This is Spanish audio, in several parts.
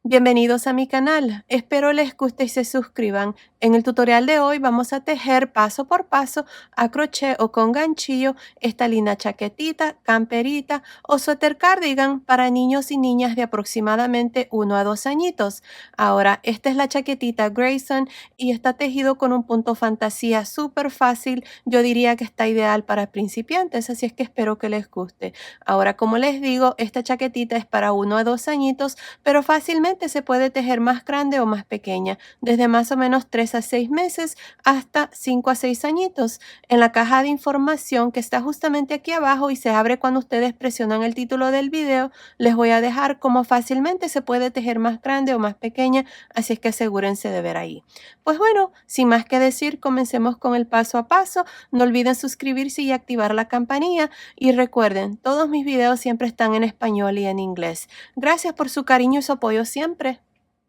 Bienvenidos a mi canal, espero les guste y se suscriban. En el tutorial de hoy vamos a tejer paso por paso a crochet o con ganchillo esta linda chaquetita, camperita o suéter cardigan para niños y niñas de aproximadamente 1 a 2 añitos. Ahora, esta es la chaquetita Grayson y está tejido con un punto fantasía súper fácil. Yo diría que está ideal para principiantes, así es que espero que les guste. Ahora, como les digo, esta chaquetita es para 1 a 2 añitos, pero fácilmente se puede tejer más grande o más pequeña, desde más o menos 3 a 6 meses hasta 5 a 6 añitos. En la caja de información que está justamente aquí abajo y se abre cuando ustedes presionan el título del video, les voy a dejar cómo fácilmente se puede tejer más grande o más pequeña, así es que asegúrense de ver ahí. Pues bueno, sin más que decir, comencemos con el paso a paso. No olviden suscribirse y activar la campanilla y recuerden, todos mis videos siempre están en español y en inglés. Gracias por su cariño y su apoyo siempre.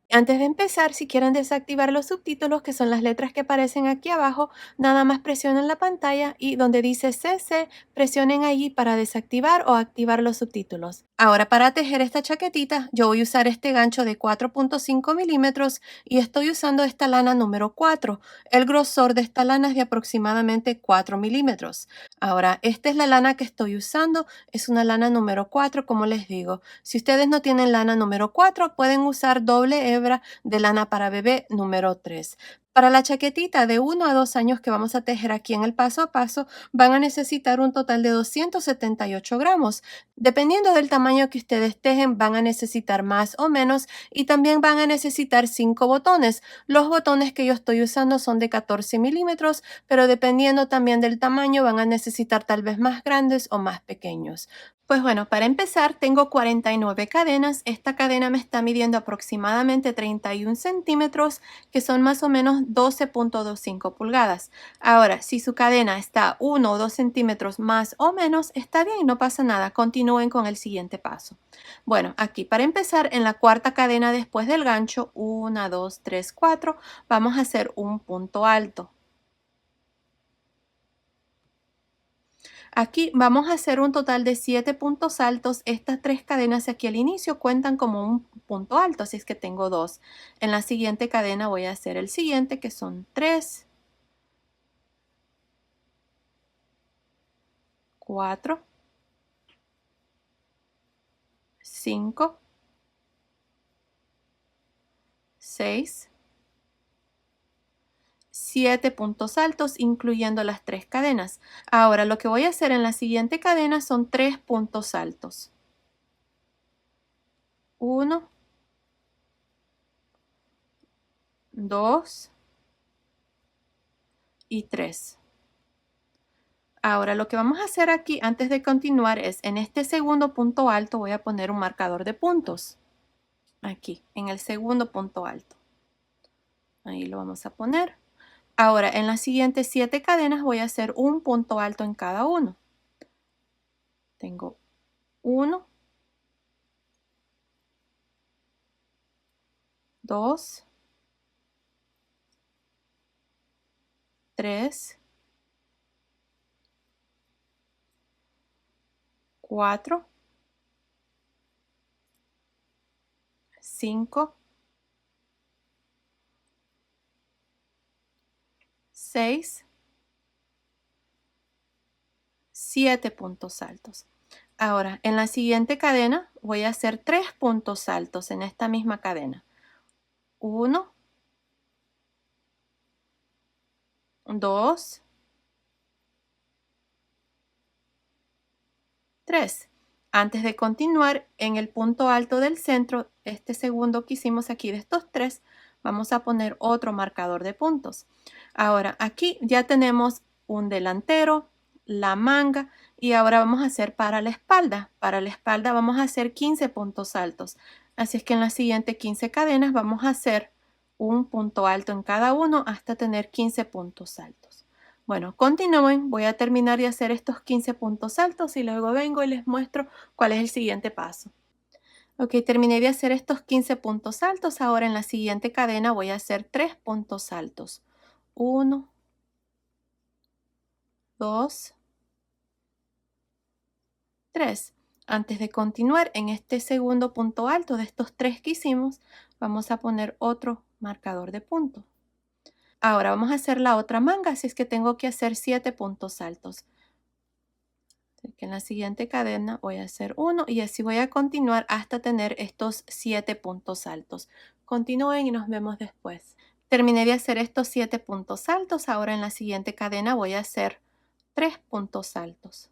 Antes de empezar, si quieren desactivar los subtítulos, que son las letras que aparecen aquí abajo, nada más presionen la pantalla y donde dice CC, presionen allí para desactivar o activar los subtítulos. Ahora, para tejer esta chaquetita, yo voy a usar este gancho de 4.5 milímetros y estoy usando esta lana número 4. El grosor de esta lana es de aproximadamente 4 milímetros. Ahora, esta es la lana que estoy usando, es una lana número 4, como les digo. Si ustedes no tienen lana número 4, pueden usar doble hebra de lana para bebé número 3. Para la chaquetita de 1 a 2 años que vamos a tejer aquí en el paso a paso, van a necesitar un total de 278 gramos. Dependiendo del tamaño que ustedes tejen, van a necesitar más o menos y también van a necesitar 5 botones. Los botones que yo estoy usando son de 14 milímetros, pero dependiendo también del tamaño, van a necesitar tal vez más grandes o más pequeños. Pues bueno, para empezar tengo 49 cadenas. Esta cadena me está midiendo aproximadamente 31 centímetros, que son más o menos 12.25 pulgadas. Ahora, si su cadena está 1 o 2 centímetros más o menos, está bien, no pasa nada. Continúen con el siguiente paso. Bueno, aquí para empezar, en la cuarta cadena después del gancho, 1, 2, 3, 4, vamos a hacer un punto alto. Aquí vamos a hacer un total de 7 puntos altos. Estas 3 cadenas aquí al inicio cuentan como un punto alto, así es que tengo 2. En la siguiente cadena voy a hacer el siguiente, que son 3, 4, 5, 6, 7 puntos altos, incluyendo las 3 cadenas. Ahora lo que voy a hacer en la siguiente cadena son 3 puntos altos. 1, 2 y 3. Ahora lo que vamos a hacer aquí antes de continuar es en este segundo punto alto voy a poner un marcador de puntos. Aquí, en el segundo punto alto. Ahí lo vamos a poner. Ahora en las siguientes 7 cadenas voy a hacer un punto alto en cada uno. Tengo 1, 2, 3, 4, 5, 6, 7 puntos altos. Ahora, en la siguiente cadena voy a hacer 3 puntos altos en esta misma cadena. 1, 2, 3. Antes de continuar, en el punto alto del centro, este segundo que hicimos aquí de estos 3, vamos a poner otro marcador de puntos. Ahora, aquí ya tenemos un delantero, la manga y ahora vamos a hacer para la espalda. Para la espalda vamos a hacer 15 puntos altos. Así es que en las siguientes 15 cadenas vamos a hacer un punto alto en cada uno hasta tener 15 puntos altos. Bueno, continúen, voy a terminar de hacer estos 15 puntos altos y luego vengo y les muestro cuál es el siguiente paso. Ok, terminé de hacer estos 15 puntos altos. Ahora en la siguiente cadena voy a hacer 3 puntos altos. 1, 2, 3. Antes de continuar en este segundo punto alto de estos 3 que hicimos, vamos a poner otro marcador de punto. Ahora vamos a hacer la otra manga, así es que tengo que hacer 7 puntos altos. Así que en la siguiente cadena voy a hacer uno y así voy a continuar hasta tener estos 7 puntos altos. Continúen y nos vemos después. Terminé de hacer estos 7 puntos altos. Ahora en la siguiente cadena voy a hacer 3 puntos altos.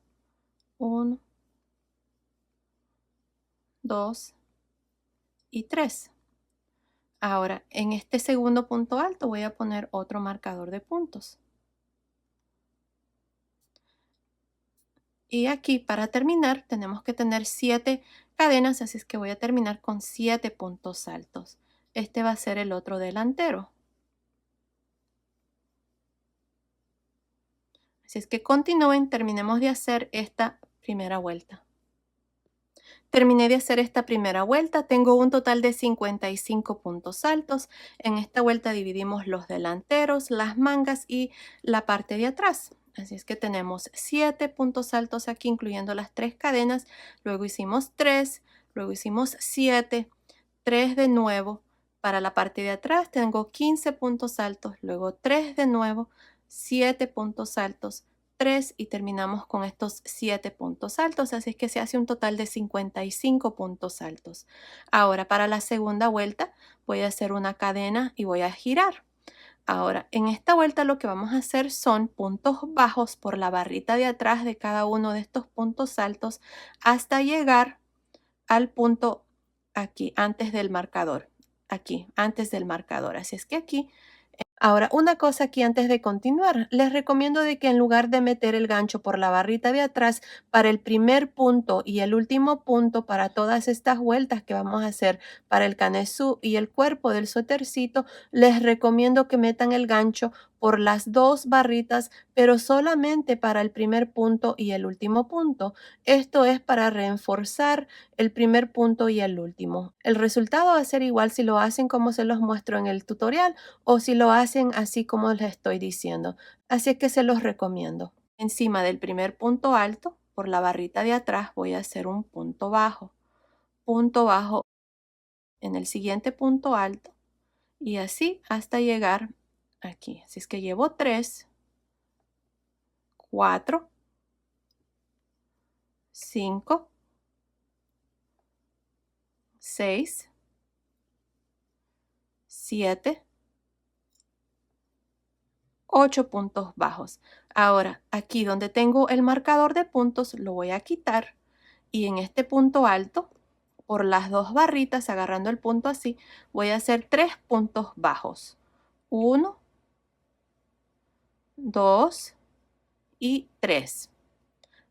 1, 2 y 3. Ahora en este segundo punto alto voy a poner otro marcador de puntos. Y aquí para terminar tenemos que tener 7 cadenas, así es que voy a terminar con 7 puntos altos. Este va a ser el otro delantero. Así es que continúen, terminemos de hacer esta primera vuelta. Terminé de hacer esta primera vuelta, tengo un total de 55 puntos altos. En esta vuelta dividimos los delanteros, las mangas y la parte de atrás. Así es que tenemos 7 puntos altos aquí, incluyendo las 3 cadenas. Luego hicimos 3, luego hicimos 7, 3 de nuevo. Para la parte de atrás tengo 15 puntos altos, luego 3 de nuevo, 7 puntos altos, 3 y terminamos con estos 7 puntos altos, así es que se hace un total de 55 puntos altos. Ahora para la segunda vuelta voy a hacer una cadena y voy a girar. Ahora en esta vuelta lo que vamos a hacer son puntos bajos por la barrita de atrás de cada uno de estos puntos altos hasta llegar al punto aquí antes del marcador, aquí antes del marcador. Así es que aquí ahora, una cosa aquí antes de continuar, les recomiendo de que en lugar de meter el gancho por la barrita de atrás para el primer punto y el último punto para todas estas vueltas que vamos a hacer para el canesú y el cuerpo del suétercito, les recomiendo que metan el gancho por las dos barritas, pero solamente para el primer punto y el último punto. Esto es para reforzar el primer punto y el último. El resultado va a ser igual si lo hacen como se los muestro en el tutorial o si lo hacen así como les estoy diciendo. Así es que se los recomiendo. Encima del primer punto alto, por la barrita de atrás, voy a hacer un punto bajo en el siguiente punto alto y así hasta llegar aquí. Así es que llevo 3, 4, 5, 6, 7, 8 puntos bajos. Ahora, aquí donde tengo el marcador de puntos, lo voy a quitar y en este punto alto, por las dos barritas, agarrando el punto así, voy a hacer 3 puntos bajos. 1, 2 y 3.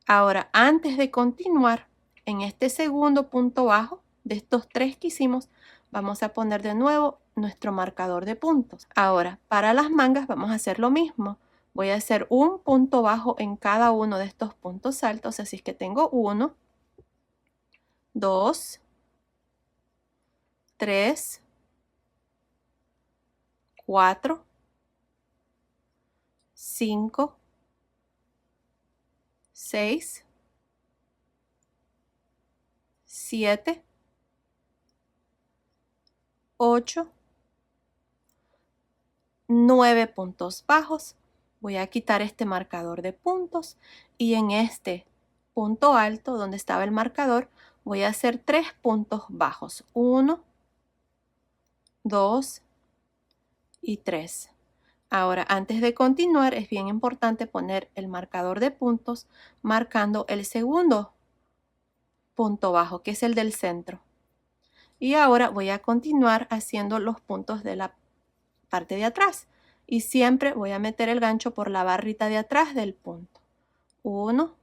Ahora, antes de continuar, en este segundo punto bajo de estos 3 que hicimos, vamos a poner de nuevo nuestro marcador de puntos. Ahora, para las mangas vamos a hacer lo mismo. Voy a hacer un punto bajo en cada uno de estos puntos altos, así es que tengo 1, 2, 3, 4, 5, 6, 7, 8, 9 puntos bajos. Voy a quitar este marcador de puntos y en este punto alto donde estaba el marcador voy a hacer 3 puntos bajos. 1, 2 y 3. Ahora, antes de continuar, es bien importante poner el marcador de puntos marcando el segundo punto bajo, que es el del centro. Y ahora voy a continuar haciendo los puntos de la parte de atrás. Y siempre voy a meter el gancho por la barrita de atrás del punto. 1,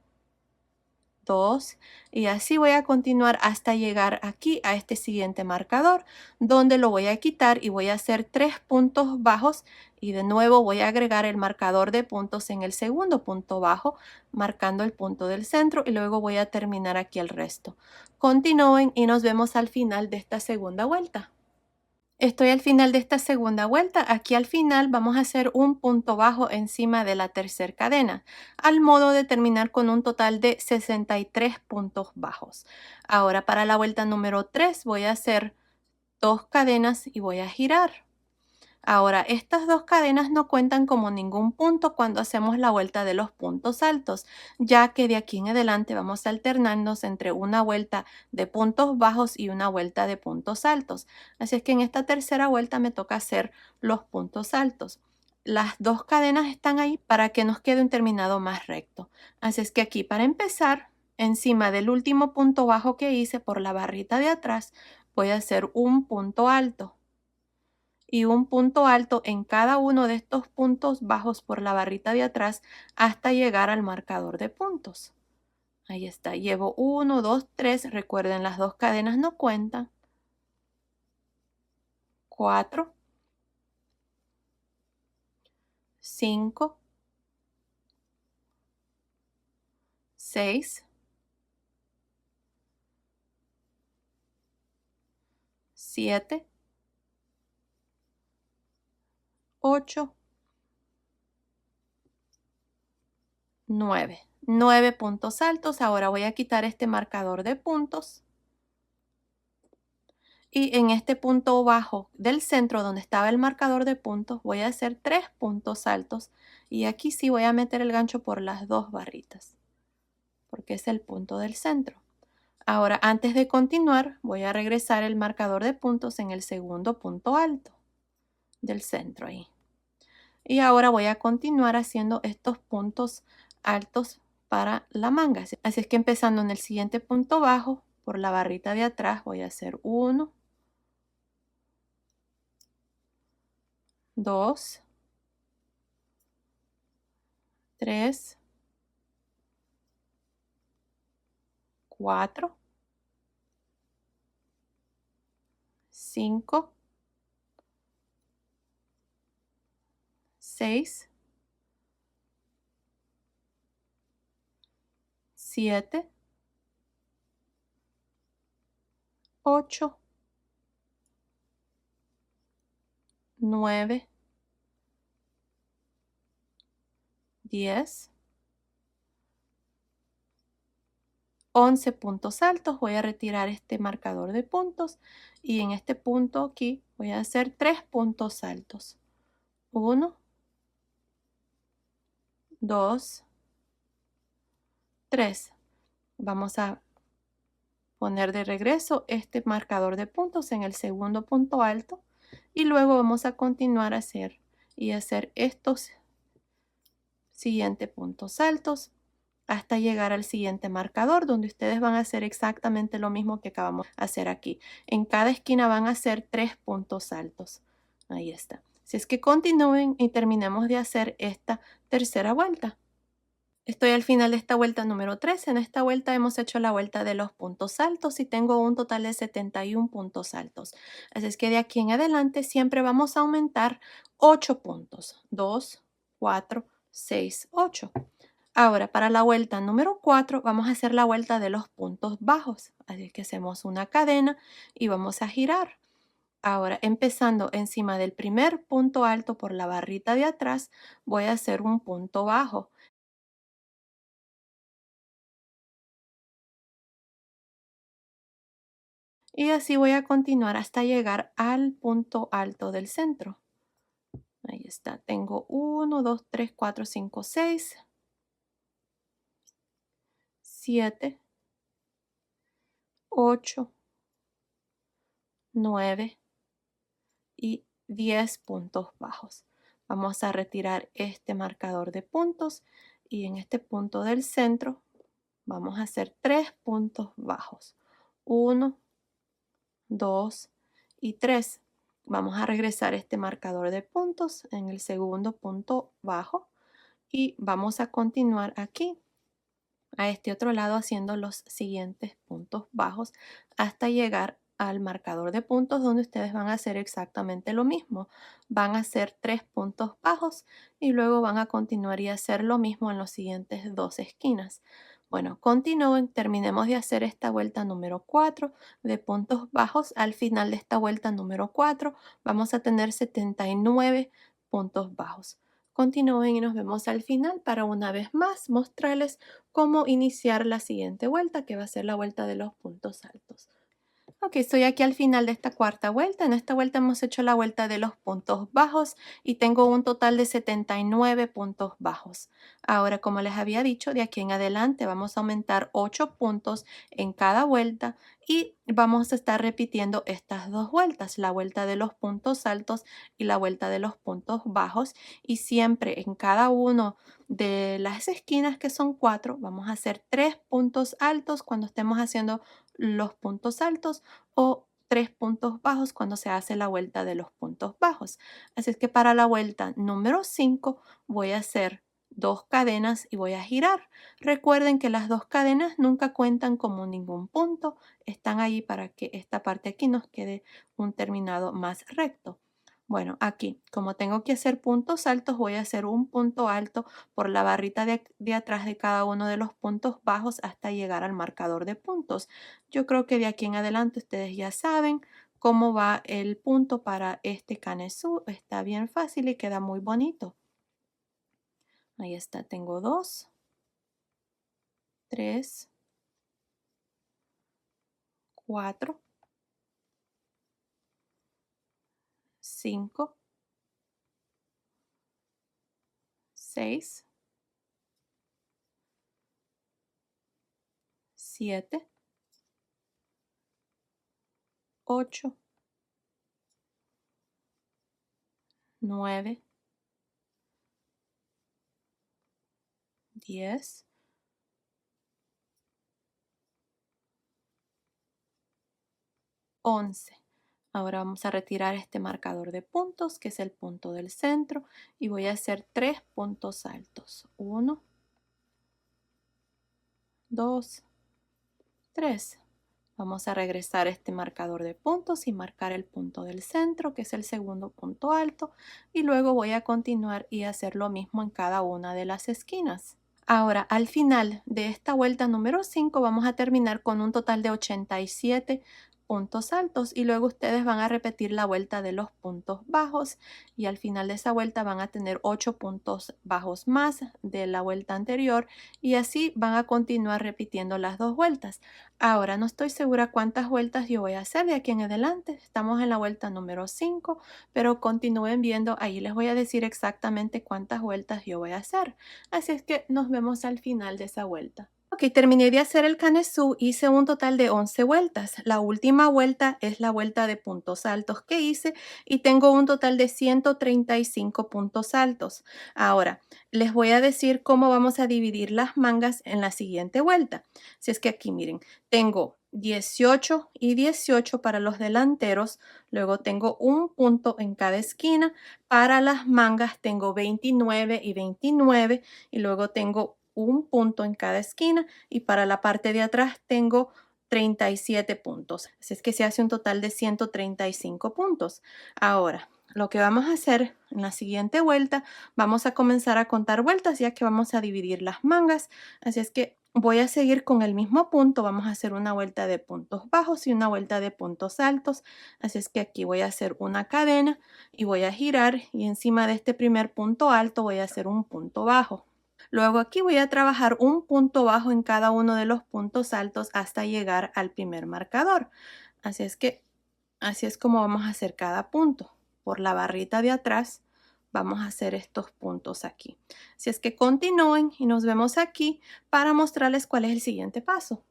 2 y así voy a continuar hasta llegar aquí a este siguiente marcador donde lo voy a quitar y voy a hacer 3 puntos bajos y de nuevo voy a agregar el marcador de puntos en el segundo punto bajo marcando el punto del centro y luego voy a terminar aquí el resto. Continúen y nos vemos al final de esta segunda vuelta. Estoy al final de esta segunda vuelta. Aquí al final vamos a hacer un punto bajo encima de la tercera cadena, al modo de terminar con un total de 63 puntos bajos. Ahora para la vuelta número 3 voy a hacer 2 cadenas y voy a girar. Ahora, estas 2 cadenas no cuentan como ningún punto cuando hacemos la vuelta de los puntos altos, ya que de aquí en adelante vamos alternándonos entre una vuelta de puntos bajos y una vuelta de puntos altos. Así es que en esta tercera vuelta me toca hacer los puntos altos. Las 2 cadenas están ahí para que nos quede un terminado más recto. Así es que aquí, para empezar, encima del último punto bajo que hice por la barrita de atrás, voy a hacer un punto alto y un punto alto en cada uno de estos puntos bajos por la barrita de atrás hasta llegar al marcador de puntos. Ahí está, llevo 1, 2, 3, recuerden las 2 cadenas no cuentan. 4, 5, 6, 7, 8, 9. 9 puntos altos. Ahora voy a quitar este marcador de puntos. Y en este punto bajo del centro donde estaba el marcador de puntos voy a hacer 3 puntos altos. Y aquí sí voy a meter el gancho por las 2 barritas, porque es el punto del centro. Ahora, antes de continuar, voy a regresar el marcador de puntos en el segundo punto alto del centro ahí. Y ahora voy a continuar haciendo estos puntos altos para la manga. Así es que empezando en el siguiente punto bajo, por la barrita de atrás, voy a hacer 1, 2, 3, 4, 5, 6, 7, 8, 9, 10, 11 puntos altos. Voy a retirar este marcador de puntos y en este punto aquí voy a hacer 3 puntos altos. 1, 2, 3. Vamos a poner de regreso este marcador de puntos en el segundo punto alto y luego vamos a continuar a hacer estos siguientes puntos altos hasta llegar al siguiente marcador, donde ustedes van a hacer exactamente lo mismo que acabamos de hacer aquí. En cada esquina van a hacer 3 puntos altos. Ahí está. Si es que continúen y terminemos de hacer esta tercera vuelta. Estoy al final de esta vuelta número 3. En esta vuelta hemos hecho la vuelta de los puntos altos y tengo un total de 71 puntos altos. Así es que de aquí en adelante siempre vamos a aumentar 8 puntos. 2, 4, 6, 8. Ahora, para la vuelta número 4, vamos a hacer la vuelta de los puntos bajos. Así que hacemos una cadena y vamos a girar. Ahora, empezando encima del primer punto alto por la barrita de atrás, voy a hacer un punto bajo. Y así voy a continuar hasta llegar al punto alto del centro. Ahí está. Tengo 1, 2, 3, 4, 5, 6, 7, 8, 9 y 10 puntos bajos. Vamos a retirar este marcador de puntos y en este punto del centro vamos a hacer 3 puntos bajos. 1, 2 y 3. Vamos a regresar este marcador de puntos en el segundo punto bajo y vamos a continuar aquí a este otro lado haciendo los siguientes puntos bajos hasta llegar al marcador de puntos donde ustedes van a hacer exactamente lo mismo. Van a hacer 3 puntos bajos y luego van a continuar y hacer lo mismo en los siguientes dos esquinas. Bueno, continúen, terminemos de hacer esta vuelta número 4 de puntos bajos. Al final de esta vuelta número 4 vamos a tener 79 puntos bajos. Continúen y nos vemos al final para una vez más mostrarles cómo iniciar la siguiente vuelta, que va a ser la vuelta de los puntos altos. Ok, estoy aquí al final de esta cuarta vuelta. En esta vuelta hemos hecho la vuelta de los puntos bajos y tengo un total de 79 puntos bajos. Ahora, como les había dicho, de aquí en adelante vamos a aumentar 8 puntos en cada vuelta y vamos a estar repitiendo estas dos vueltas, la vuelta de los puntos altos y la vuelta de los puntos bajos. Y siempre en cada uno de las esquinas, que son 4, vamos a hacer 3 puntos altos cuando estemos haciendo los puntos altos o 3 puntos bajos cuando se hace la vuelta de los puntos bajos. Así es que para la vuelta número 5 voy a hacer 2 cadenas y voy a girar. Recuerden que las 2 cadenas nunca cuentan como ningún punto, están ahí para que esta parte aquí nos quede un terminado más recto. Bueno, aquí, como tengo que hacer puntos altos, voy a hacer un punto alto por la barrita de atrás de cada uno de los puntos bajos hasta llegar al marcador de puntos. Yo creo que de aquí en adelante ustedes ya saben cómo va el punto para este canesú. Está bien fácil y queda muy bonito. Ahí está, tengo 2, 3, 4, 5, 6, 7, 8, 9, 10, 11. Ahora vamos a retirar este marcador de puntos, que es el punto del centro, y voy a hacer 3 puntos altos. 1, 2, 3. Vamos a regresar este marcador de puntos y marcar el punto del centro, que es el segundo punto alto, y luego voy a continuar y hacer lo mismo en cada una de las esquinas. Ahora, al final de esta vuelta número 5 vamos a terminar con un total de 87 puntos altos y luego ustedes van a repetir la vuelta de los puntos bajos y al final de esa vuelta van a tener 8 puntos bajos más de la vuelta anterior y así van a continuar repitiendo las dos vueltas. Ahora, no estoy segura cuántas vueltas yo voy a hacer de aquí en adelante. Estamos en la vuelta número 5, pero continúen viendo, ahí les voy a decir exactamente cuántas vueltas yo voy a hacer. Así es que nos vemos al final de esa vuelta. Ok, terminé de hacer el canesú, hice un total de 11 vueltas. La última vuelta es la vuelta de puntos altos que hice y tengo un total de 135 puntos altos. Ahora, les voy a decir cómo vamos a dividir las mangas en la siguiente vuelta. Si es que aquí miren, tengo 18 y 18 para los delanteros, luego tengo un punto en cada esquina. Para las mangas tengo 29 y 29 y luego tengo un punto en cada esquina y para la parte de atrás tengo 37 puntos. Así es que se hace un total de 135 puntos. Ahora, lo que vamos a hacer en la siguiente vuelta, vamos a comenzar a contar vueltas ya que vamos a dividir las mangas. Así es que voy a seguir con el mismo punto. Vamos a hacer una vuelta de puntos bajos y una vuelta de puntos altos. Así es que aquí voy a hacer una cadena y voy a girar y encima de este primer punto alto voy a hacer un punto bajo. Luego aquí voy a trabajar un punto bajo en cada uno de los puntos altos hasta llegar al primer marcador. Así es que así es como vamos a hacer cada punto. Por la barrita de atrás vamos a hacer estos puntos aquí. Así es que continúen y nos vemos aquí para mostrarles cuál es el siguiente paso.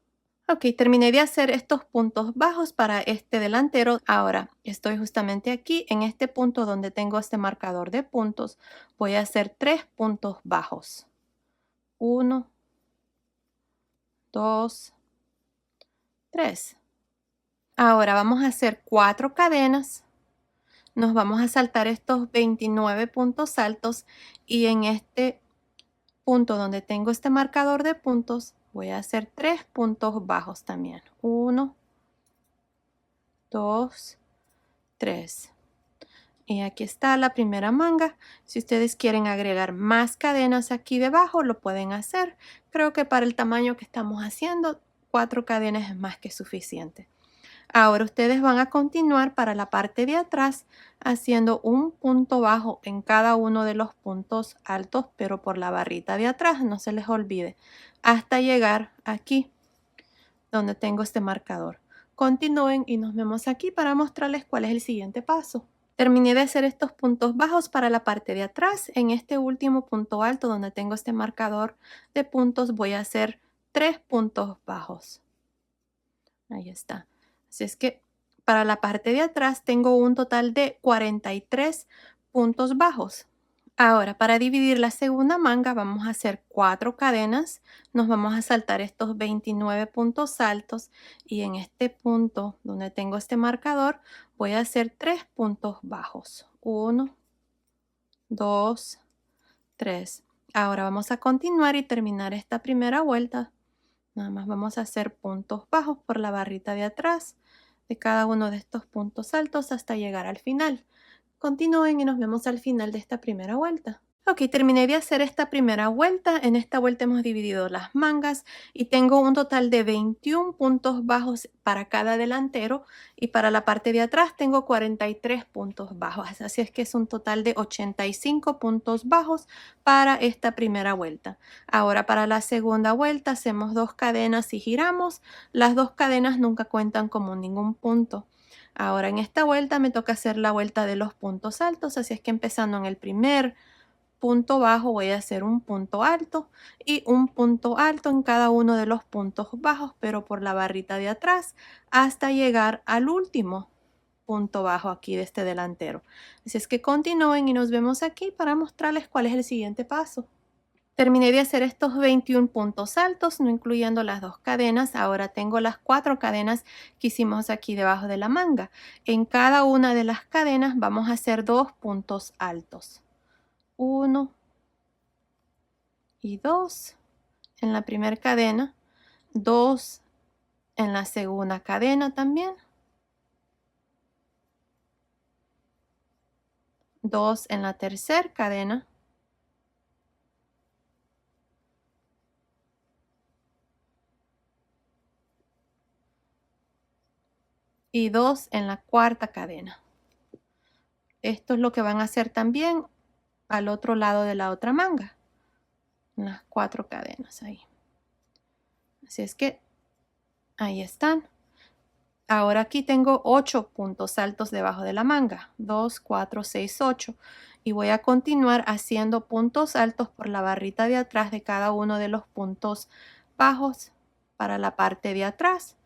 Ok, terminé de hacer estos puntos bajos para este delantero. Ahora estoy justamente aquí en este punto donde tengo este marcador de puntos. Voy a hacer 3 puntos bajos. 1, 2, 3. Ahora vamos a hacer 4 cadenas. Nos vamos a saltar estos 29 puntos altos y en este punto donde tengo este marcador de puntos voy a hacer 3 puntos bajos también. 1, 2, 3. Y aquí está la primera manga. Si ustedes quieren agregar más cadenas aquí debajo, lo pueden hacer. Creo que para el tamaño que estamos haciendo, 4 cadenas es más que suficiente. Ahora ustedes van a continuar para la parte de atrás haciendo un punto bajo en cada uno de los puntos altos, pero por la barrita de atrás, no se les olvide, hasta llegar aquí donde tengo este marcador. Continúen y nos vemos aquí para mostrarles cuál es el siguiente paso. Terminé de hacer estos puntos bajos para la parte de atrás. En este último punto alto donde tengo este marcador de puntos voy a hacer 3 puntos bajos. Ahí está. Así es que para la parte de atrás tengo un total de 43 puntos bajos. Ahora, para dividir la segunda manga vamos a hacer 4 cadenas. Nos vamos a saltar estos 29 puntos altos y en este punto donde tengo este marcador voy a hacer 3 puntos bajos. 1, 2, 3. Ahora vamos a continuar y terminar esta primera vuelta. Nada más vamos a hacer puntos bajos por la barrita de atrás de cada uno de estos puntos altos hasta llegar al final. Continúen y nos vemos al final de esta primera vuelta. Ok, terminé de hacer esta primera vuelta. En esta vuelta hemos dividido las mangas y tengo un total de 21 puntos bajos para cada delantero y para la parte de atrás tengo 43 puntos bajos. Así es que es un total de 85 puntos bajos para esta primera vuelta. Ahora para la segunda vuelta hacemos 2 cadenas y giramos. Las 2 cadenas nunca cuentan como ningún punto. Ahora en esta vuelta me toca hacer la vuelta de los puntos altos, así es que empezando en el primer punto bajo voy a hacer un punto alto y un punto alto en cada uno de los puntos bajos, pero por la barrita de atrás hasta llegar al último punto bajo aquí de este delantero. Así es que continúen y nos vemos aquí para mostrarles cuál es el siguiente paso. Terminé de hacer estos 21 puntos altos, no incluyendo las 2 cadenas. Ahora tengo las 4 cadenas que hicimos aquí debajo de la manga. En cada una de las cadenas vamos a hacer 2 puntos altos. 1 y 2 en la primera cadena, 2 en la segunda cadena también, 2 en la tercera cadena, y 2 en la cuarta cadena. Esto es lo que van a hacer también al otro lado de la otra manga, en las 4 cadenas ahí. Así es que ahí están. Ahora aquí tengo 8 puntos altos debajo de la manga. 2, 4, 6, 8. Y voy a continuar haciendo puntos altos por la barrita de atrás de cada uno de los puntos bajos para la parte de atrás.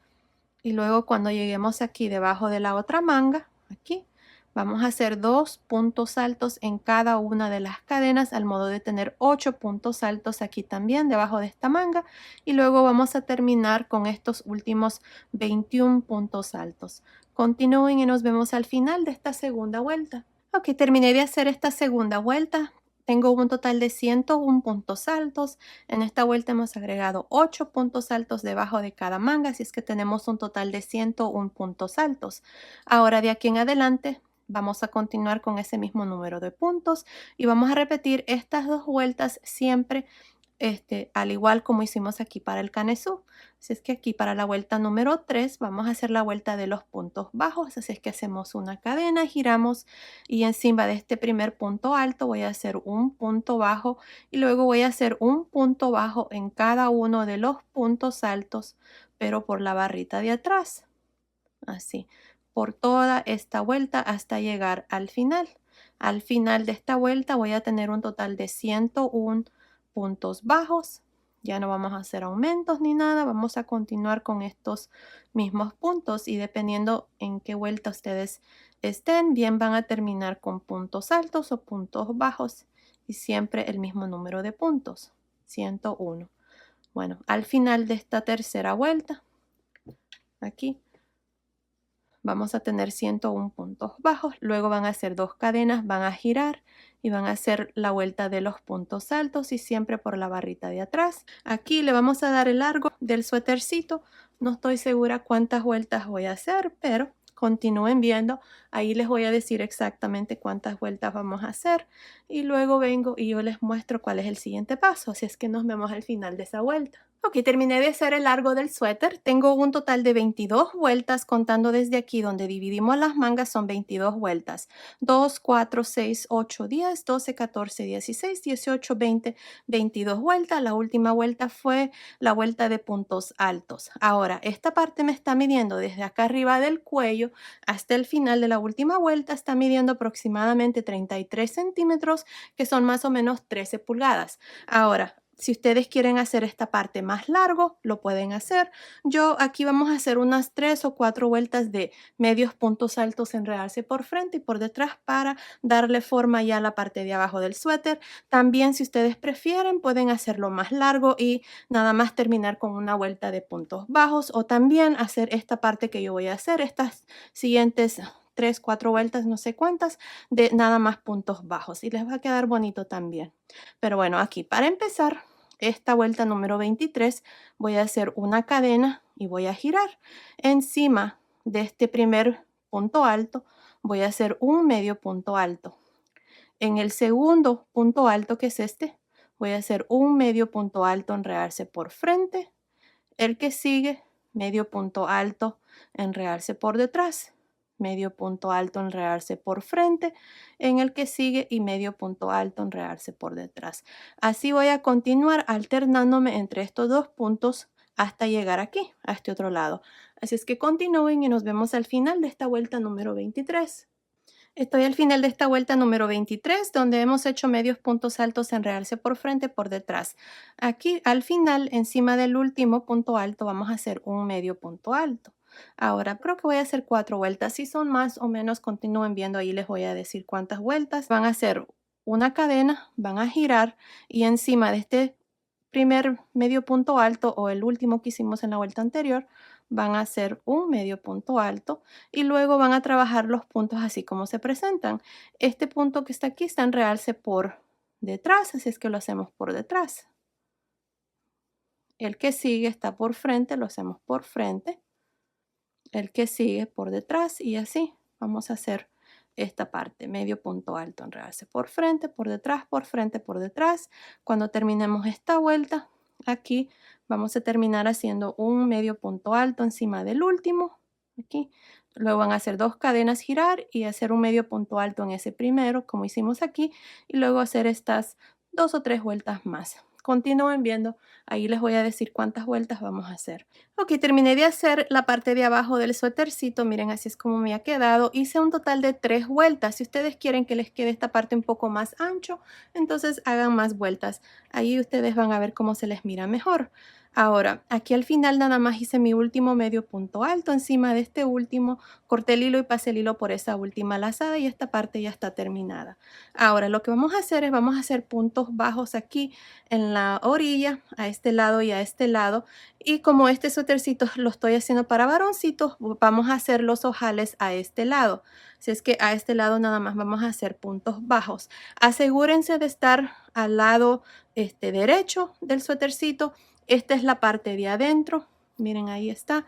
Y luego cuando lleguemos aquí debajo de la otra manga, aquí, vamos a hacer 2 puntos altos en cada una de las cadenas al modo de tener 8 puntos altos aquí también debajo de esta manga y luego vamos a terminar con estos últimos 21 puntos altos. Continúen y nos vemos al final de esta segunda vuelta. Ok, terminé de hacer esta segunda vuelta. Tengo un total de 101 puntos altos. En esta vuelta hemos agregado 8 puntos altos debajo de cada manga, así es que tenemos un total de 101 puntos altos. Ahora de aquí en adelante vamos a continuar con ese mismo número de puntos y vamos a repetir estas 2 vueltas siempre al igual como hicimos aquí para el canesú. Así es que aquí para la vuelta número 3 vamos a hacer la vuelta de los puntos bajos. Así es que hacemos una cadena, giramos y encima de este primer punto alto voy a hacer un punto bajo y luego voy a hacer un punto bajo en cada uno de los puntos altos, pero por la barrita de atrás. Así, por toda esta vuelta hasta llegar al final. Al final de esta vuelta voy a tener un total de 101 puntos bajos. Ya no vamos a hacer aumentos ni nada, vamos a continuar con estos mismos puntos y dependiendo en qué vuelta ustedes estén, bien van a terminar con puntos altos o puntos bajos y siempre el mismo número de puntos, 101. Bueno, al final de esta tercera vuelta, aquí vamos a tener 101 puntos bajos, luego van a hacer 2 cadenas, van a girar y van a hacer la vuelta de los puntos altos y siempre por la barrita de atrás. Aquí le vamos a dar el largo del suétercito, no estoy segura cuántas vueltas voy a hacer, pero continúen viendo, ahí les voy a decir exactamente cuántas vueltas vamos a hacer y luego vengo y yo les muestro cuál es el siguiente paso, así es que nos vemos al final de esa vuelta. Ok, terminé de hacer el largo del suéter. Tengo un total de 22 vueltas, contando desde aquí donde dividimos las mangas son 22 vueltas. 2, 4, 6, 8, 10, 12, 14, 16, 18, 20, 22 vueltas. La última vuelta fue la vuelta de puntos altos. Ahora, esta parte me está midiendo desde acá arriba del cuello hasta el final de la última vuelta. Está midiendo aproximadamente 33 centímetros, que son más o menos 13 pulgadas. Ahora, si ustedes quieren hacer esta parte más largo, lo pueden hacer. Yo aquí vamos a hacer unas 3 o 4 vueltas de medios puntos altos, enredarse por frente y por detrás para darle forma ya a la parte de abajo del suéter. También, si ustedes prefieren, pueden hacerlo más largo y nada más terminar con una vuelta de puntos bajos, o también hacer esta parte que yo voy a hacer, estas siguientes 3, 4 vueltas, no sé cuántas, de nada más puntos bajos, y les va a quedar bonito también. Pero bueno, aquí para empezar, esta vuelta número 23, voy a hacer una cadena y voy a girar. Encima de este primer punto alto, voy a hacer un medio punto alto. En el segundo punto alto, que es este, voy a hacer un medio punto alto, enredarse por frente. El que sigue, medio punto alto, enredarse por detrás. Medio punto alto, enredarse por frente. En el que sigue, y medio punto alto, enredarse por detrás. Así voy a continuar alternándome entre estos dos puntos hasta llegar aquí, a este otro lado. Así es que continúen y nos vemos al final de esta vuelta número 23. Estoy al final de esta vuelta número 23, donde hemos hecho medios puntos altos, enredarse por frente, por detrás. Aquí al final, encima del último punto alto, vamos a hacer un medio punto alto. Ahora creo que voy a hacer 4 vueltas. Si son más o menos, continúen viendo, ahí les voy a decir cuántas vueltas. Van a hacer una cadena, van a girar, y encima de este primer medio punto alto, o el último que hicimos en la vuelta anterior, van a hacer un medio punto alto y luego van a trabajar los puntos así como se presentan. Este punto que está aquí está en realce por detrás, así es que lo hacemos por detrás. El que sigue está por frente, lo hacemos por frente. El que sigue por detrás, y así vamos a hacer esta parte, medio punto alto, enredarse por frente, por detrás, por frente, por detrás. Cuando terminemos esta vuelta, aquí vamos a terminar haciendo un medio punto alto encima del último, aquí. Luego van a hacer 2 cadenas, girar y hacer un medio punto alto en ese primero, como hicimos aquí, y luego hacer estas 2 o 3 vueltas más. Continúen viendo, ahí les voy a decir cuántas vueltas vamos a hacer. Ok, terminé de hacer la parte de abajo del suétercito. Miren, así es como me ha quedado. Hice un total de 3 vueltas. Si ustedes quieren que les quede esta parte un poco más ancho, entonces hagan más vueltas. Ahí ustedes van a ver cómo se les mira mejor. Ahora, aquí al final nada más hice mi último medio punto alto. Encima de este último, corté el hilo y pasé el hilo por esa última lazada, y esta parte ya está terminada. Ahora, lo que vamos a hacer es, vamos a hacer puntos bajos aquí en la orilla, a este lado y a este lado. Y como este suétercito lo estoy haciendo para varoncitos, vamos a hacer los ojales a este lado. Así es que a este lado nada más vamos a hacer puntos bajos. Asegúrense de estar al lado derecho del suétercito. Esta es la parte de adentro. Miren, ahí está.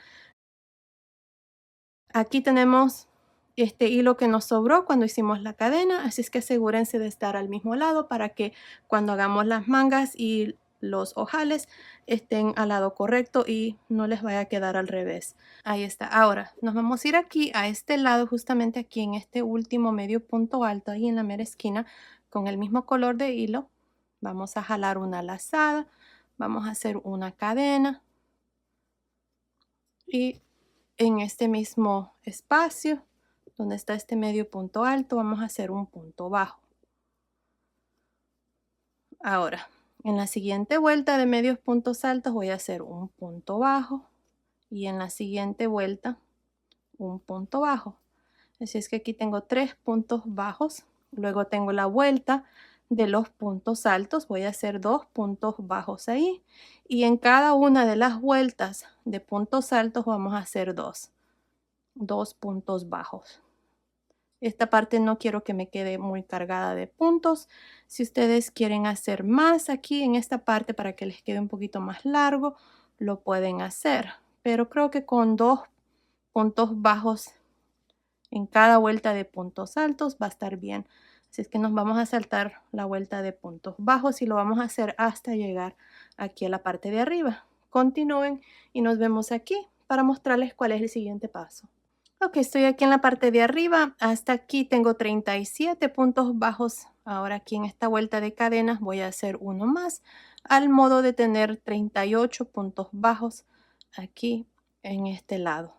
Aquí tenemos este hilo que nos sobró cuando hicimos la cadena, así es que asegúrense de estar al mismo lado para que cuando hagamos las mangas y los ojales estén al lado correcto y no les vaya a quedar al revés. Ahí está. Ahora nos vamos a ir aquí a este lado, justamente aquí en este último medio punto alto, ahí en la mera esquina, con el mismo color de hilo. Vamos a jalar una lazada, vamos a hacer una cadena, y en este mismo espacio donde está este medio punto alto vamos a hacer un punto bajo. Ahora, en la siguiente vuelta de medios puntos altos voy a hacer un punto bajo, y en la siguiente vuelta un punto bajo. Así es que aquí tengo 3 puntos bajos. Luego tengo la vuelta de los puntos altos, voy a hacer 2 puntos bajos ahí, y en cada una de las vueltas de puntos altos vamos a hacer 2 puntos bajos. Esta parte no quiero que me quede muy cargada de puntos. Si ustedes quieren hacer más aquí en esta parte para que les quede un poquito más largo, lo pueden hacer, pero creo que con 2 puntos bajos en cada vuelta de puntos altos va a estar bien. Así es que nos vamos a saltar la vuelta de puntos bajos y lo vamos a hacer hasta llegar aquí a la parte de arriba. Continúen y nos vemos aquí para mostrarles cuál es el siguiente paso. Ok, estoy aquí en la parte de arriba. Hasta aquí tengo 37 puntos bajos. Ahora aquí en esta vuelta de cadenas voy a hacer uno más al modo de tener 38 puntos bajos aquí en este lado.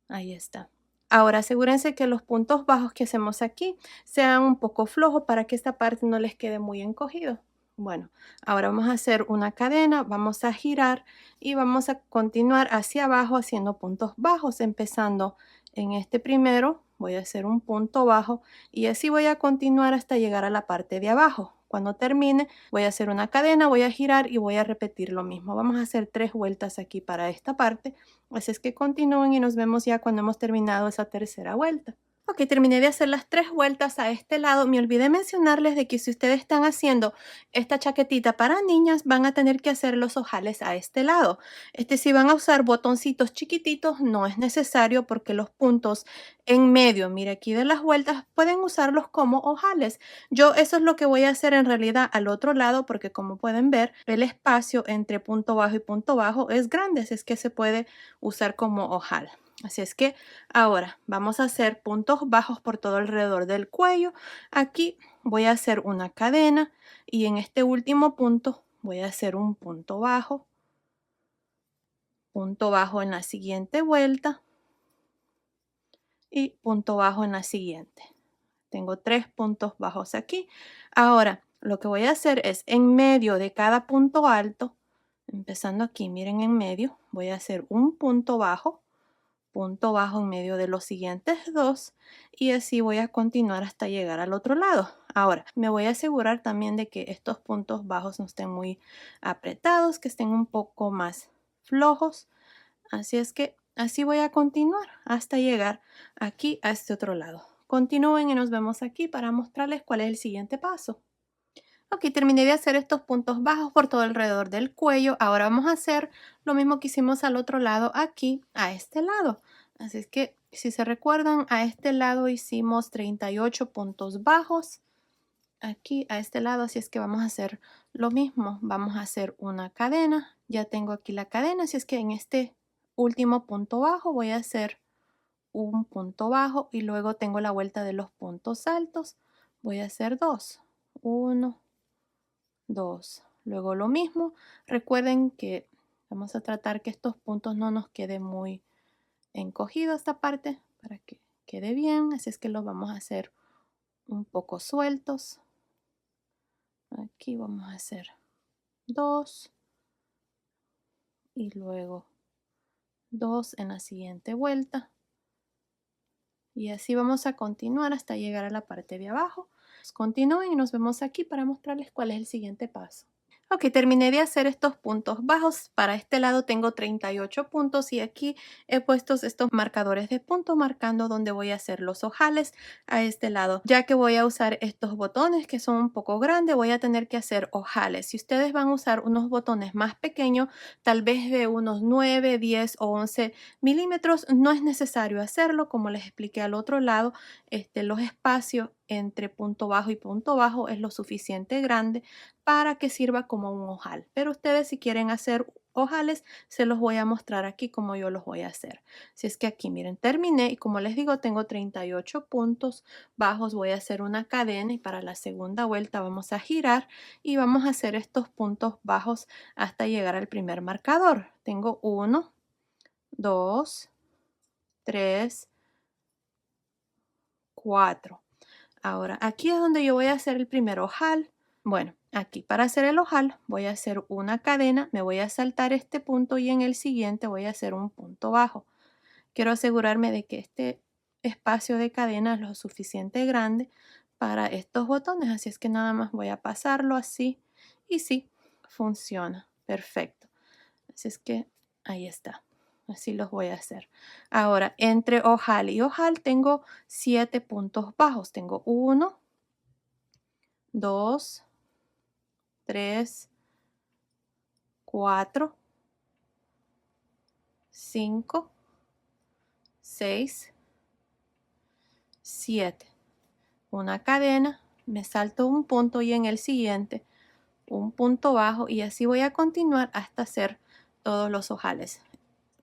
Ahí está. Ahora asegúrense que los puntos bajos que hacemos aquí sean un poco flojos para que esta parte no les quede muy encogido. Bueno, ahora vamos a hacer una cadena, vamos a girar y vamos a continuar hacia abajo haciendo puntos bajos, empezando en este primero. Voy a hacer un punto bajo y así voy a continuar hasta llegar a la parte de abajo. Cuando termine, voy a hacer una cadena, voy a girar y voy a repetir lo mismo. Vamos a hacer 3 vueltas aquí para esta parte. Así es que continúen y nos vemos ya cuando hemos terminado esa tercera vuelta. Ok, terminé de hacer las 3 vueltas a este lado. Me olvidé mencionarles de que si ustedes están haciendo esta chaquetita para niñas, van a tener que hacer los ojales a este lado. Si van a usar botoncitos chiquititos, no es necesario porque los puntos en medio, mire aquí de las vueltas, pueden usarlos como ojales. Yo eso es lo que voy a hacer en realidad al otro lado porque como pueden ver, el espacio entre punto bajo y punto bajo es grande, así es que se puede usar como ojal. Así es que ahora vamos a hacer puntos bajos por todo alrededor del cuello. Aquí voy a hacer una cadena y en este último punto voy a hacer un punto bajo en la siguiente vuelta y punto bajo en la siguiente. Tengo 3 puntos bajos aquí. Ahora lo que voy a hacer es en medio de cada punto alto, empezando aquí, miren en medio, voy a hacer un punto bajo en medio de los siguientes 2 y así voy a continuar hasta llegar al otro lado. Ahora me voy a asegurar también de que estos puntos bajos no estén muy apretados, que estén un poco más flojos. Así es que así voy a continuar hasta llegar aquí a este otro lado. Continúen y nos vemos aquí para mostrarles cuál es el siguiente paso. Ok, terminé de hacer estos puntos bajos por todo alrededor del cuello. Ahora vamos a hacer lo mismo que hicimos al otro lado aquí, a este lado. Así es que si se recuerdan, a este lado hicimos 38 puntos bajos. Aquí a este lado, así es que vamos a hacer lo mismo. Vamos a hacer una cadena. Ya tengo aquí la cadena, así es que en este último punto bajo voy a hacer un punto bajo y luego tengo la vuelta de los puntos altos. Voy a hacer 2. 1, 2. Luego lo mismo. Recuerden que vamos a tratar que estos puntos no nos queden muy encogidos esta parte para que quede bien. Así es que los vamos a hacer un poco sueltos. Aquí vamos a hacer 2 y luego 2 en la siguiente vuelta. Y así vamos a continuar hasta llegar a la parte de abajo. Continúen y nos vemos aquí para mostrarles cuál es el siguiente paso. Ok, terminé de hacer estos puntos bajos. Para este lado tengo 38 puntos y aquí he puesto estos marcadores de punto marcando donde voy a hacer los ojales a este lado. Ya que voy a usar estos botones que son un poco grandes, voy a tener que hacer ojales. Si ustedes van a usar unos botones más pequeños, tal vez de unos 9, 10 o 11 milímetros, no es necesario hacerlo. Como les expliqué al otro lado, los espacios entre punto bajo y punto bajo es lo suficiente grande para que sirva como un ojal. Pero ustedes si quieren hacer ojales, se los voy a mostrar aquí como yo los voy a hacer. Si es que aquí, miren, terminé y como les digo, tengo 38 puntos bajos. Voy a hacer una cadena y para la segunda vuelta vamos a girar y vamos a hacer estos puntos bajos hasta llegar al primer marcador. Tengo 1, 2, 3, 4. Ahora, aquí es donde yo voy a hacer el primer ojal. Bueno, aquí para hacer el ojal voy a hacer una cadena, me voy a saltar este punto y en el siguiente voy a hacer un punto bajo. Quiero asegurarme de que este espacio de cadena es lo suficiente grande para estos botones, así es que nada más voy a pasarlo así y sí, funciona, perfecto. Así es que ahí está. Así los voy a hacer. Ahora, entre ojal y ojal tengo 7 puntos bajos. Tengo 1, 2, 3, 4, 5, 6, 7. Una cadena, me salto un punto y en el siguiente un punto bajo y así voy a continuar hasta hacer todos los ojales.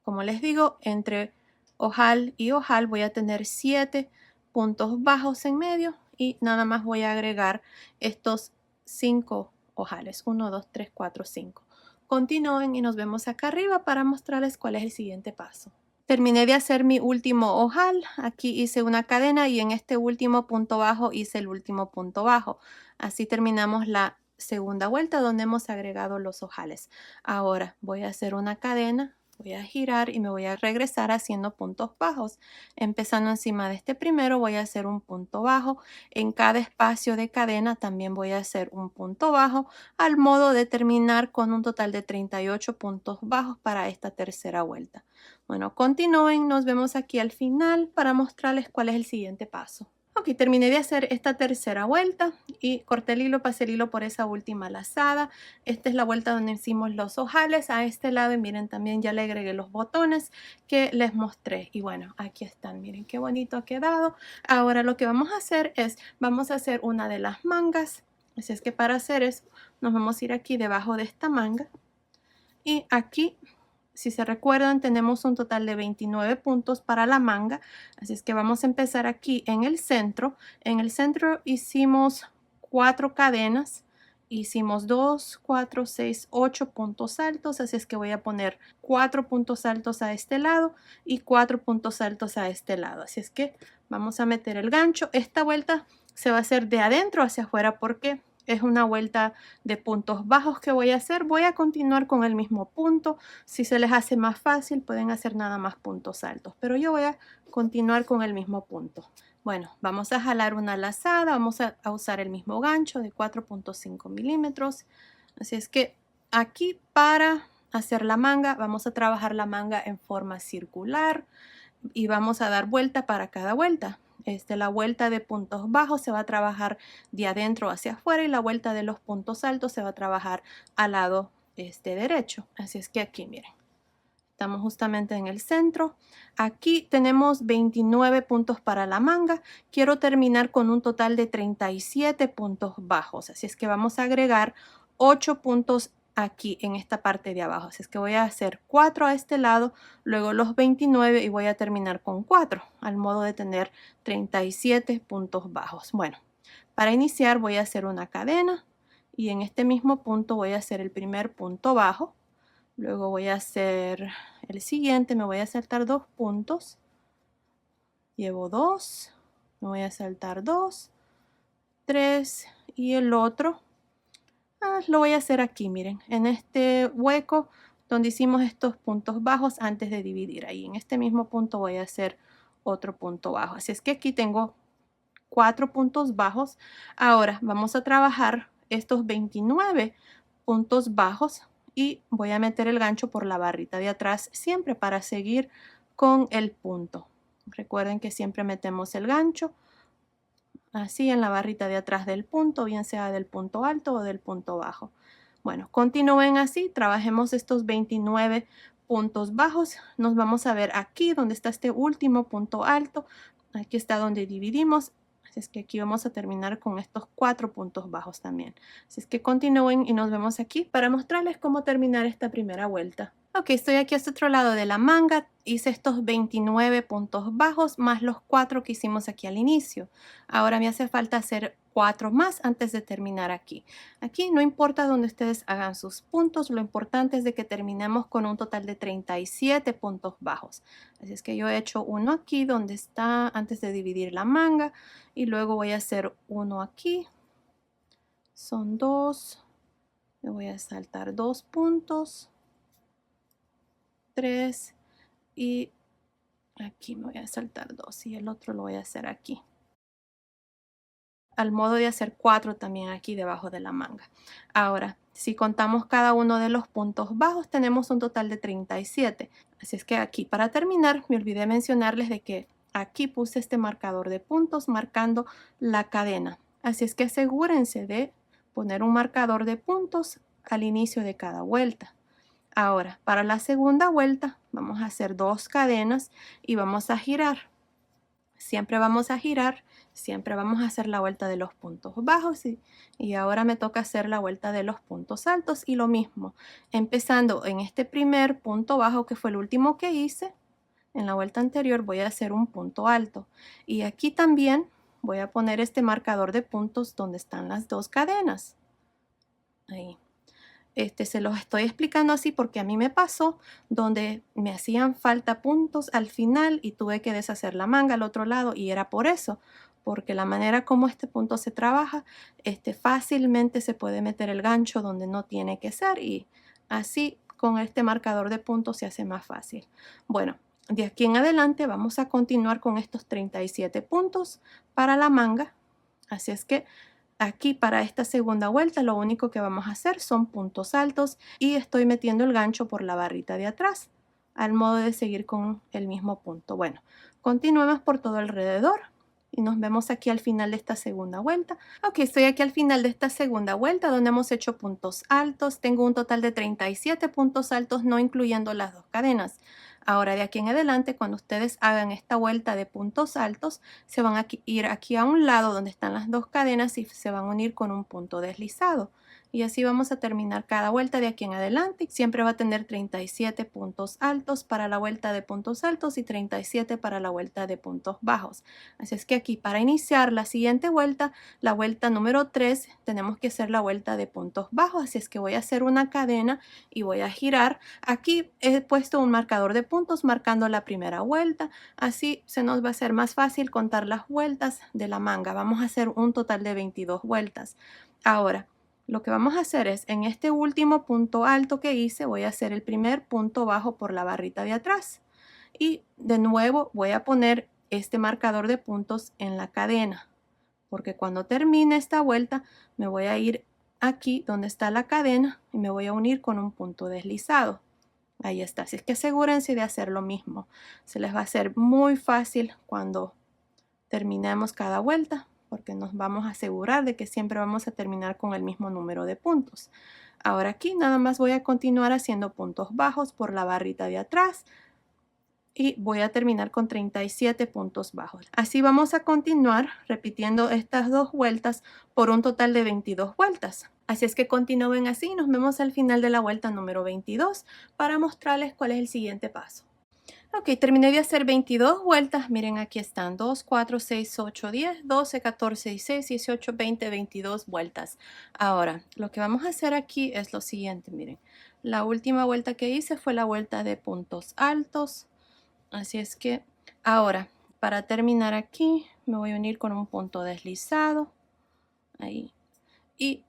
Como les digo, entre ojal y ojal voy a tener 7 puntos bajos en medio y nada más voy a agregar estos 5 ojales. 1, 2, 3, 4, 5. Continúen y nos vemos acá arriba para mostrarles cuál es el siguiente paso. Terminé de hacer mi último ojal. Aquí hice una cadena y en este último punto bajo hice el último punto bajo. Así terminamos la segunda vuelta donde hemos agregado los ojales. Ahora voy a hacer una cadena, voy a girar y me voy a regresar haciendo puntos bajos. Empezando encima de este primero voy a hacer un punto bajo. En cada espacio de cadena también voy a hacer un punto bajo, al modo de terminar con un total de 38 puntos bajos para esta tercera vuelta. Bueno, continúen, nos vemos aquí al final para mostrarles cuál es el siguiente paso. Ok, terminé de hacer esta tercera vuelta y corté el hilo, pasé el hilo por esa última lazada. Esta es la vuelta donde hicimos los ojales a este lado y miren, también ya le agregué los botones que les mostré. Y bueno, aquí están, miren qué bonito ha quedado. Ahora lo que vamos a hacer es, vamos a hacer una de las mangas. Así es que para hacer eso, nos vamos a ir aquí debajo de esta manga y aquí, si se recuerdan, tenemos un total de 29 puntos para la manga, así es que vamos a empezar aquí en el centro. En el centro hicimos 4 cadenas, hicimos 2, 4, 6, 8 puntos altos, así es que voy a poner 4 puntos altos a este lado y 4 puntos altos a este lado. Así es que vamos a meter el gancho. Esta vuelta se va a hacer de adentro hacia afuera porque es una vuelta de puntos bajos que voy a hacer. Voy a continuar con el mismo punto. Si se les hace más fácil, pueden hacer nada más puntos altos, pero yo voy a continuar con el mismo punto. Bueno, vamos a jalar una lazada, vamos a usar el mismo gancho de 4.5 milímetros. Así es que aquí para hacer la manga, vamos a trabajar la manga en forma circular y vamos a dar vuelta para cada vuelta. La vuelta de puntos bajos se va a trabajar de adentro hacia afuera y la vuelta de los puntos altos se va a trabajar al lado derecho. Así es que aquí miren, estamos justamente en el centro. Aquí tenemos 29 puntos para la manga. Quiero terminar con un total de 37 puntos bajos. Así es que vamos a agregar 8 puntos aquí en esta parte de abajo. Así es que voy a hacer 4 a este lado, luego los 29 y voy a terminar con 4, al modo de tener 37 puntos bajos. Bueno, para iniciar voy a hacer una cadena y en este mismo punto voy a hacer el primer punto bajo. Luego voy a hacer el siguiente, me voy a saltar 2 puntos. Llevo 2, me voy a saltar 2, 3 y el otro lo voy a hacer aquí, miren, en este hueco donde hicimos estos puntos bajos antes de dividir. Ahí en este mismo punto voy a hacer otro punto bajo. Así es que aquí tengo 4 puntos bajos. Ahora vamos a trabajar estos 29 puntos bajos y voy a meter el gancho por la barrita de atrás siempre para seguir con el punto. Recuerden que siempre metemos el gancho así en la barrita de atrás del punto, bien sea del punto alto o del punto bajo. Bueno, continúen así, trabajemos estos 29 puntos bajos. Nos vamos a ver aquí donde está este último punto alto. Aquí está donde dividimos. Así es que aquí vamos a terminar con estos 4 puntos bajos también. Así es que continúen y nos vemos aquí para mostrarles cómo terminar esta primera vuelta. Ok, estoy aquí a este otro lado de la manga. Hice estos 29 puntos bajos más los 4 que hicimos aquí al inicio. Ahora me hace falta hacer 4 más antes de terminar aquí. Aquí no importa dónde ustedes hagan sus puntos, lo importante es de que terminemos con un total de 37 puntos bajos. Así es que yo he hecho uno aquí donde está antes de dividir la manga y luego voy a hacer uno aquí. Son 2. Me voy a saltar 2 puntos. 3 y aquí me voy a saltar 2 y el otro lo voy a hacer aquí. Al modo de hacer 4 también aquí debajo de la manga. Ahora, si contamos cada uno de los puntos bajos, tenemos un total de 37. Así es que aquí, para terminar, me olvidé mencionarles de que aquí puse este marcador de puntos marcando la cadena. Así es que asegúrense de poner un marcador de puntos al inicio de cada vuelta. Ahora, para la segunda vuelta, vamos a hacer 2 cadenas y vamos a girar. Siempre vamos a girar Siempre vamos a hacer la vuelta de los puntos bajos y ahora me toca hacer la vuelta de los puntos altos y lo mismo, empezando en este primer punto bajo que fue el último que hice. En la vuelta anterior voy a hacer un punto alto y aquí también voy a poner este marcador de puntos donde están las dos cadenas. Ahí. Se los estoy explicando así porque a mí me pasó donde me hacían falta puntos al final y tuve que deshacer la manga al otro lado y era por eso, porque la manera como este punto se trabaja, fácilmente se puede meter el gancho donde no tiene que ser y así con este marcador de puntos se hace más fácil. Bueno, de aquí en adelante vamos a continuar con estos 37 puntos para la manga, así es que aquí para esta segunda vuelta lo único que vamos a hacer son puntos altos y estoy metiendo el gancho por la barrita de atrás al modo de seguir con el mismo punto. Bueno, continuemos por todo alrededor y nos vemos aquí al final de esta segunda vuelta. Ok, estoy aquí al final de esta segunda vuelta donde hemos hecho puntos altos. Tengo un total de 37 puntos altos, no incluyendo las dos cadenas. Ahora de aquí en adelante, cuando ustedes hagan esta vuelta de puntos altos, se van a ir aquí a un lado donde están las dos cadenas y se van a unir con un punto deslizado. Y así vamos a terminar cada vuelta de aquí en adelante. Siempre va a tener 37 puntos altos para la vuelta de puntos altos y 37 para la vuelta de puntos bajos. Así es que aquí para iniciar la siguiente vuelta, la vuelta número 3, tenemos que hacer la vuelta de puntos bajos. Así es que voy a hacer una cadena y voy a girar. Aquí he puesto un marcador de puntos marcando la primera vuelta. Así se nos va a hacer más fácil contar las vueltas de la manga. Vamos a hacer un total de 22 vueltas. Ahora, lo que vamos a hacer es, en este último punto alto que hice, voy a hacer el primer punto bajo por la barrita de atrás. Y de nuevo voy a poner este marcador de puntos en la cadena. Porque cuando termine esta vuelta, me voy a ir aquí donde está la cadena y me voy a unir con un punto deslizado. Ahí está. Así es que asegúrense de hacer lo mismo. Se les va a hacer muy fácil cuando terminemos cada vuelta, porque nos vamos a asegurar de que siempre vamos a terminar con el mismo número de puntos. Ahora aquí nada más voy a continuar haciendo puntos bajos por la barrita de atrás y voy a terminar con 37 puntos bajos. Así vamos a continuar repitiendo estas dos vueltas por un total de 22 vueltas. Así es que continúen así y nos vemos al final de la vuelta número 22 para mostrarles cuál es el siguiente paso. Ok, terminé de hacer 22 vueltas. Miren, aquí están 2, 4, 6, 8, 10, 12, 14, 16, 18, 20, 22 vueltas. Ahora, lo que vamos a hacer aquí es lo siguiente. Miren, la última vuelta que hice fue la vuelta de puntos altos. Así es que ahora, para terminar aquí, me voy a unir con un punto deslizado. Ahí. Y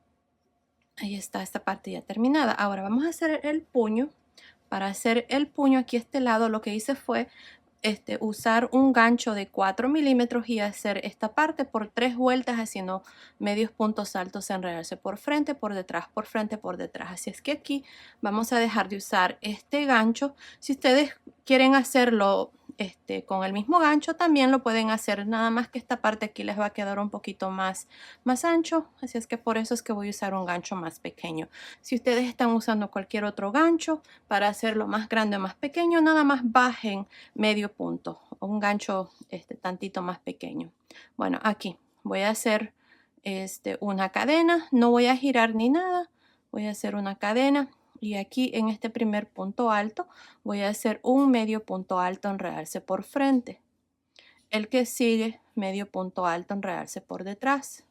ahí está esta parte ya terminada. Ahora vamos a hacer el puño. Para hacer el puño aquí a este lado, lo que hice fue usar un gancho de 4 milímetros y hacer esta parte por 3 vueltas haciendo medios puntos altos, enredarse por frente, por detrás, por frente, por detrás. Así es que aquí vamos a dejar de usar este gancho. Si ustedes quieren hacerlo con el mismo gancho, también lo pueden hacer, nada más que esta parte aquí les va a quedar un poquito más ancho, así es que por eso es que voy a usar un gancho más pequeño. Si ustedes están usando cualquier otro gancho para hacerlo más grande o más pequeño, nada más bajen medio punto o un gancho tantito más pequeño. Bueno, aquí voy a hacer una cadena, no voy a girar ni nada, voy a hacer una cadena y aquí en este primer punto alto voy a hacer un medio punto alto, enredarse por frente. El que sigue, medio punto alto, enredarse por detrás.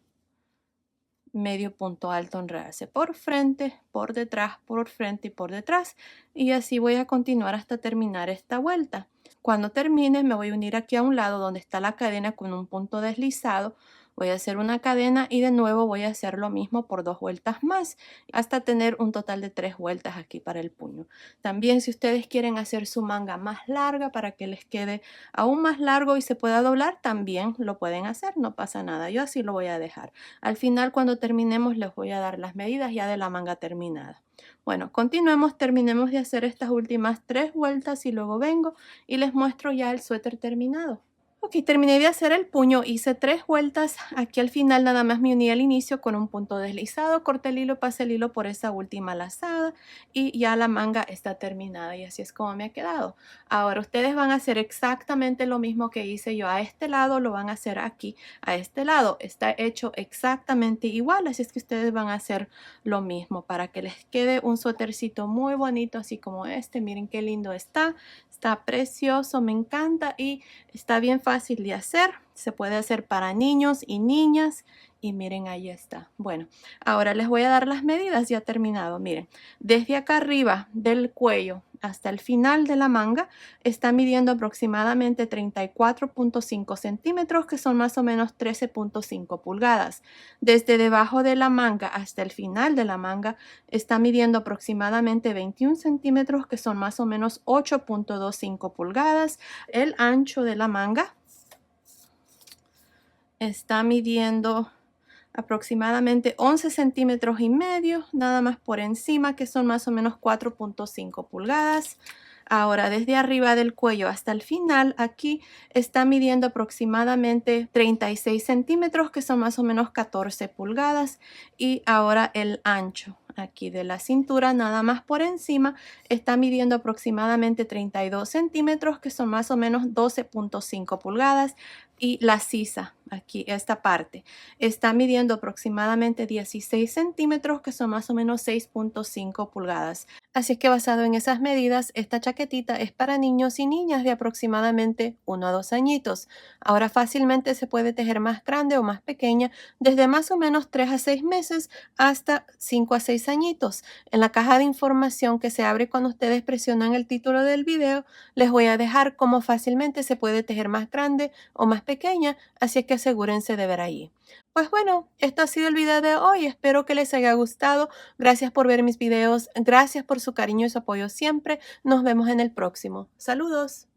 Medio punto alto, enredarse por frente, por detrás, por frente y por detrás. Y así voy a continuar hasta terminar esta vuelta. Cuando termine me voy a unir aquí a un lado donde está la cadena con un punto deslizado. Voy a hacer una cadena y de nuevo voy a hacer lo mismo por 2 vueltas más hasta tener un total de 3 vueltas aquí para el puño. También si ustedes quieren hacer su manga más larga para que les quede aún más largo y se pueda doblar, también lo pueden hacer, no pasa nada. Yo así lo voy a dejar. Al final cuando terminemos les voy a dar las medidas ya de la manga terminada. Bueno, continuemos, terminemos de hacer estas últimas 3 vueltas y luego vengo y les muestro ya el suéter terminado. Ok, terminé de hacer el puño, hice 3 vueltas. Aquí al final nada más me uní al inicio con un punto deslizado, corté el hilo, pasé el hilo por esa última lazada y ya la manga está terminada y así es como me ha quedado. Ahora ustedes van a hacer exactamente lo mismo que hice yo a este lado, lo van a hacer aquí a este lado. Está hecho exactamente igual, así es que ustedes van a hacer lo mismo para que les quede un suétercito muy bonito, así como este. Miren qué lindo está. Está precioso, me encanta y está bien fácil de hacer. Se puede hacer para niños y niñas. Y miren, ahí está. Bueno, ahora les voy a dar las medidas ya terminado. Miren, desde acá arriba del cuello hasta el final de la manga está midiendo aproximadamente 34.5 centímetros, que son más o menos 13.5 pulgadas. Desde debajo de la manga hasta el final de la manga está midiendo aproximadamente 21 centímetros, que son más o menos 8.25 pulgadas. El ancho de la manga está midiendo aproximadamente 11 centímetros y medio, nada más por encima, que son más o menos 4.5 pulgadas. Ahora, desde arriba del cuello hasta el final, aquí está midiendo aproximadamente 36 centímetros, que son más o menos 14 pulgadas. Y ahora el ancho aquí de la cintura, nada más por encima, está midiendo aproximadamente 32 centímetros, que son más o menos 12.5 pulgadas. Y la sisa, aquí esta parte, está midiendo aproximadamente 16 centímetros, que son más o menos 6.5 pulgadas. Así es que basado en esas medidas, esta chaquetita es para niños y niñas de aproximadamente 1 a 2 añitos. Ahora fácilmente se puede tejer más grande o más pequeña, desde más o menos 3 a 6 meses hasta 5 a 6 añitos. En la caja de información que se abre cuando ustedes presionan el título del video, les voy a dejar cómo fácilmente se puede tejer más grande o más pequeña, así es que asegúrense de ver ahí. Pues bueno, esto ha sido el video de hoy. Espero que les haya gustado. Gracias por ver mis videos. Gracias por su cariño y su apoyo siempre. Nos vemos en el próximo. Saludos.